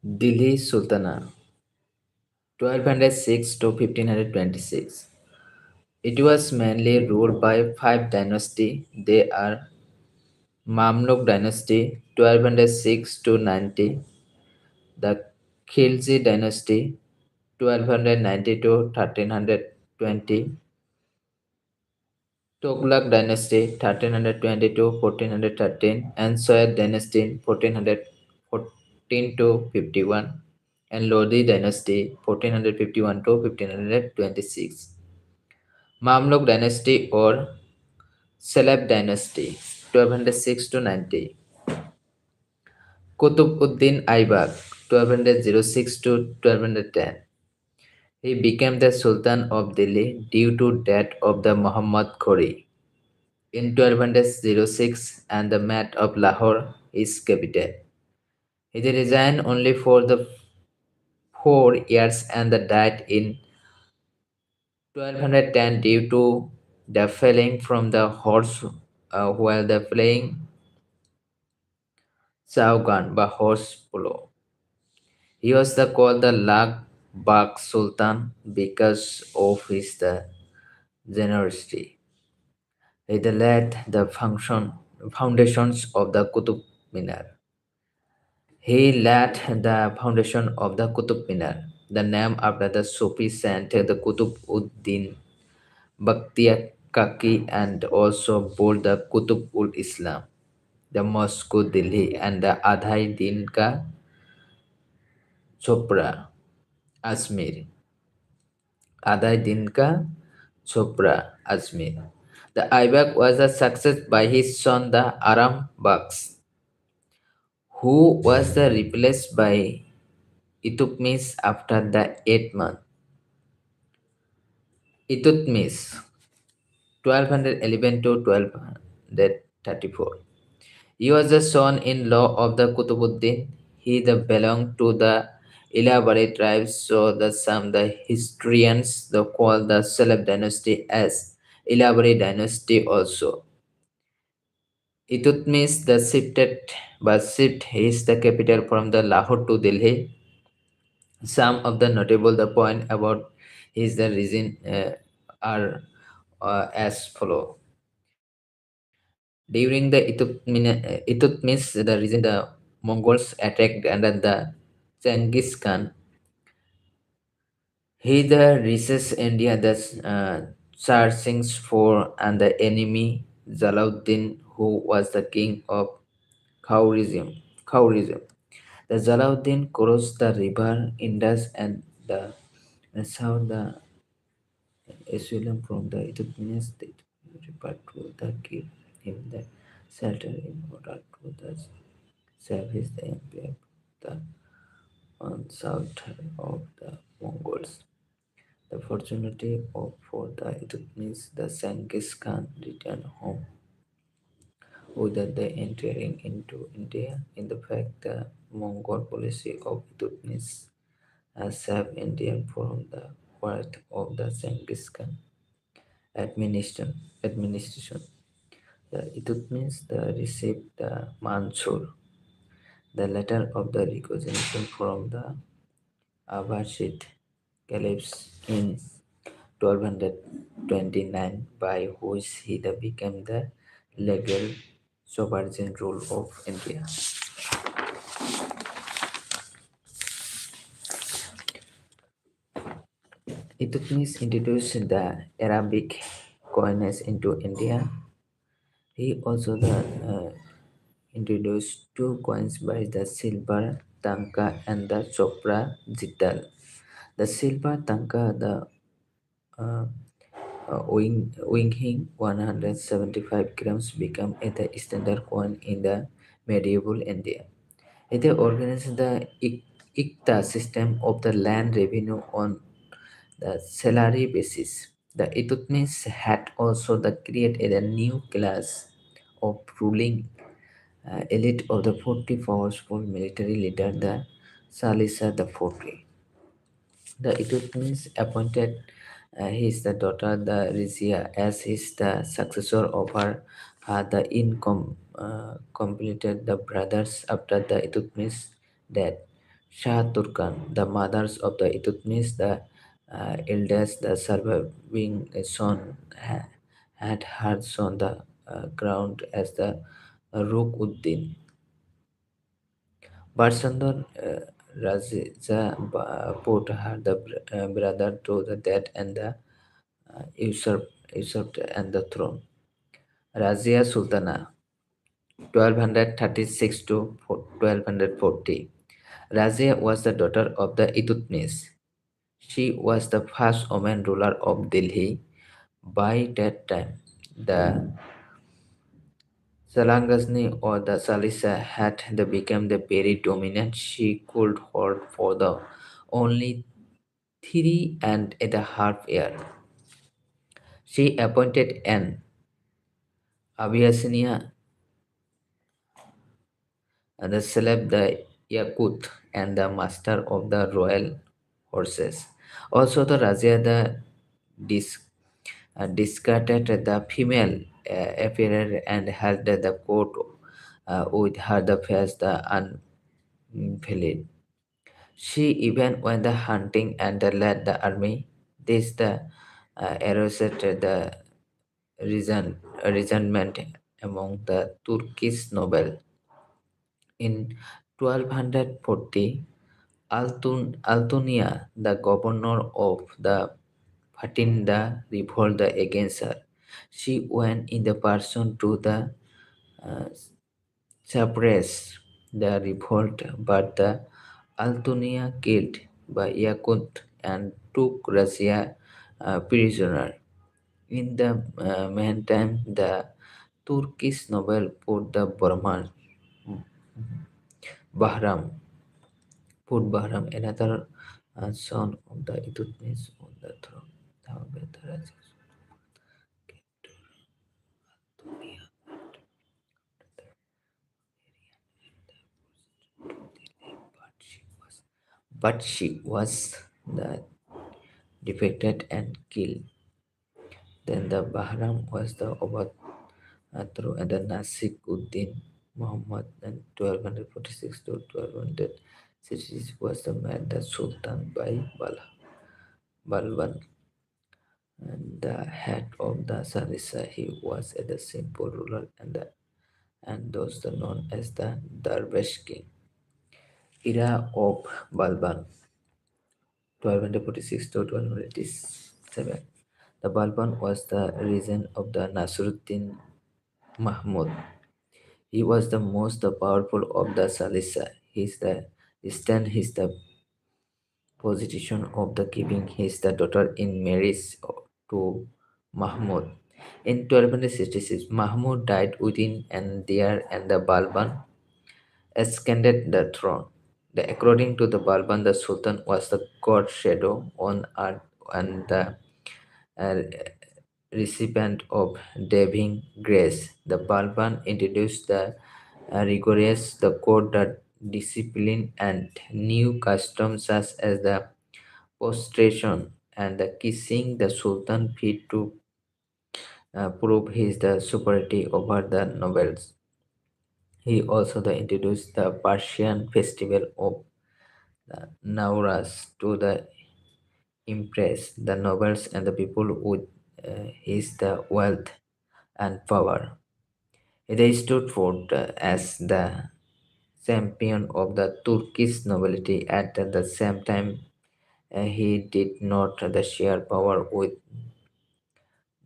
Delhi Sultanate 1206 to 1526. It was mainly ruled by five dynasties. They are Mamluk dynasty 1206 to 90, the Khilji dynasty 1290 to 1320, Tughlaq dynasty 1320 to 1413, and Soyad dynasty 1414 to 51, and Lodi dynasty 1451 to 1526. Mamluk dynasty or Celeb dynasty 1206 to 90. Qutb-ud-Din Aibak 1206 to 1210. He became the Sultan of Delhi due to death of the Muhammad Ghori in 1206 and the Mat of Lahore, his capital. He resigned only for the 4 years and died in 1210 due to the falling from the horse while the playing Saugan by horse polo. He was called the Lag Bak Sultan because of his generosity. He laid the foundations of the Qutub Minar. He laid the foundation of the Qutub Minar, the name after the Sufi saint, the Qutub ud-Din Kaki, and also built the Qutub ul Islam, the Mosque Delhi, and the Adhai Din Ka Chopra, Asmir. Adhai Din Ka Chopra, Ajmer. The Aibak was a success by his son, the Aram Baks, who was replaced by Itutmis after the 8th month. Itutmis, 1211 to 1234. He was the son-in-law of the Kutubuddin. He belonged to the Ilabari tribes, so some historians call the Celeb dynasty as Ilabari dynasty also. Itutmis shift his capital from the Lahore to Delhi. Some of the notable point about his reason are as follow. During the Itutmis, the reason the Mongols attacked under the Genghis Khan, he reaches India searching for and the enemy Zalauddin, who was the king of Khaurism. Khaurism. The Zalauddin crossed the river Indus and saw the asylum from the Ethiopian state, but to give him the shelter in order to save his empire the on south of the Mongols. The fortunately for the Ethiopians, the Genghis Khan returned home without the entering into India. In the fact, the Mongol policy of Ethiopians has saved India from the wrath of the Genghis Khan administration. It means received the Mansur, the letter of the recognition from the Abbasid caliphs in 1229, by which he became the legal sovereign ruler of India. Iltutmish introduced the Arabic coinage into India. He also introduced two coins by the silver tanka and the chopra jital. The silver tanka, uh, weighing 175 grams, became the standard coin in the medieval India. It organized the ICTA system of the land revenue on the salary basis. The Iltutmish had also created a new class of ruling elite of the 40 powerful military leader, the Salisa the 40. The Iltutmish appointed his daughter, the Rizia, as his successor over the completed the brothers after the Iltutmish death. Shah Turkan, the mothers of the Iltutmish, the eldest, the surviving son, had her son the ground as the Rukh-ud-Din. Barsandon Raziza put her the brother to the death and the usurped and the throne. Razia Sultana 1236 to 1240. Razia was the daughter of the Iltutmish. She was the first woman ruler of Delhi. By that time, the Salangasni or the Salisa had become the very dominant. She could hold for the only 3.5 years. She appointed an Abyssinia, the celeb, the Yakut, and the master of the royal horses. Also, the Razia the dis- discarded the female appearer and held the court with her the face the unveiled. She even went the hunting and led the army. This the erosion the resentment among the Turkish noble. In 1240, Altunia, the governor of the Fatinda, revolted against her. She went in the person to the uh, suppress the revolt, but the Altunia killed by Yakut and took Russia prisoner. In the meantime, the Turkish noble put the Burman Bahram, Bahram, another son of the Iltutmish, on the throne. However, the Raja but she was the defected and killed. Then the Bahram was the overthrow and the Nasik-ud-Din Muhammad in 1246 to 1266 was the man the Sultan by Balban and the head of the Salisa. He was a simple ruler and those the known as the Darvish king. Era of Balban 1246 to 1287. The Balban was the regent of the Nasruddin Mahmud. He was the most powerful of the Salisa. His the position of the giving his the daughter in marriage to Mahmud. In 1266, Mahmud died within and there and the Balban ascended the throne. According to the Balban, the Sultan was the god shadow on earth and the uh, recipient of divine grace. The Balban introduced the rigorous the code that discipline and new customs such as the prostration and the kissing the Sultan feet to prove his the superiority over the nobles. He also introduced the Persian festival of the Nowruz to the impress the nobles and the people with his the wealth and power. He stood forth as the champion of the Turkish nobility. At the same time, he did not share power with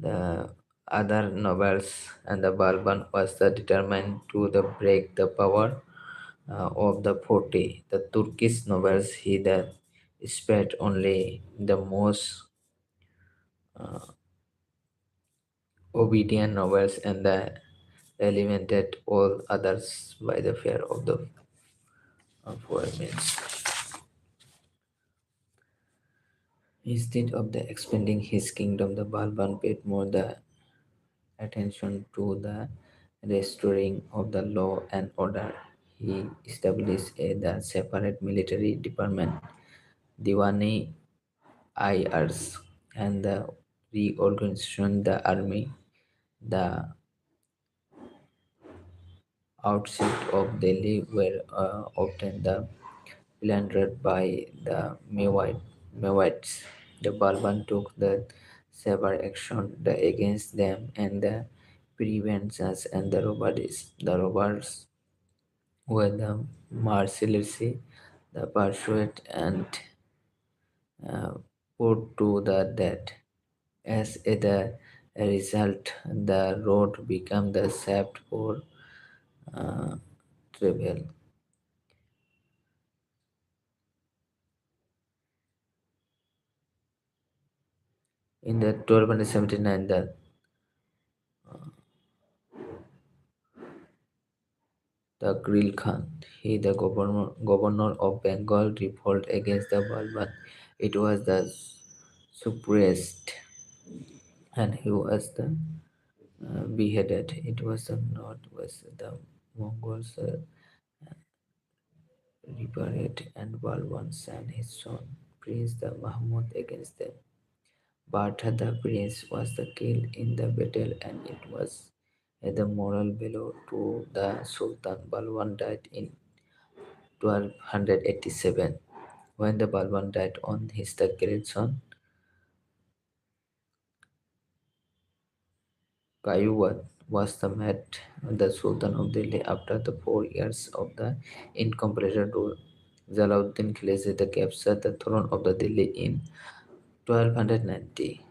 the other nobles, and the Balban was determined to break the power of the 40. The Turkish nobles he spared only the most obedient nobles and eliminated all others by the fear of the poor means. Instead of expanding his kingdom, the Balban paid more the attention to the restoring of the law and order. He established the separate military department, Diwani IRs, and the reorganization the army. The outset of Delhi were often the plundered by the Mewites. The Balban took the severe action against them and the Preventions and the Robbers. The robbers were the mercilessly the pursued and uh, put to the death. A result, the road became the shaft for uh, travel. In the 1279, the Gril Khan, he the governor of Bengal, revolted against the Balban. It was the suppressed, and he was the beheaded. It was the northwest. The Mongols reburied and Balban sent his son, Prince the Mahmud, against them. But the prince was the killed in the battle, and it was the moral blow to the Sultan. Balban died in 1287. When the Balban died on his the great son Kayuwat was the made the Sultan of Delhi after the 4 years of the incomplete rule. Jalaluddin Khilji the captured the throne of the Delhi in 1290.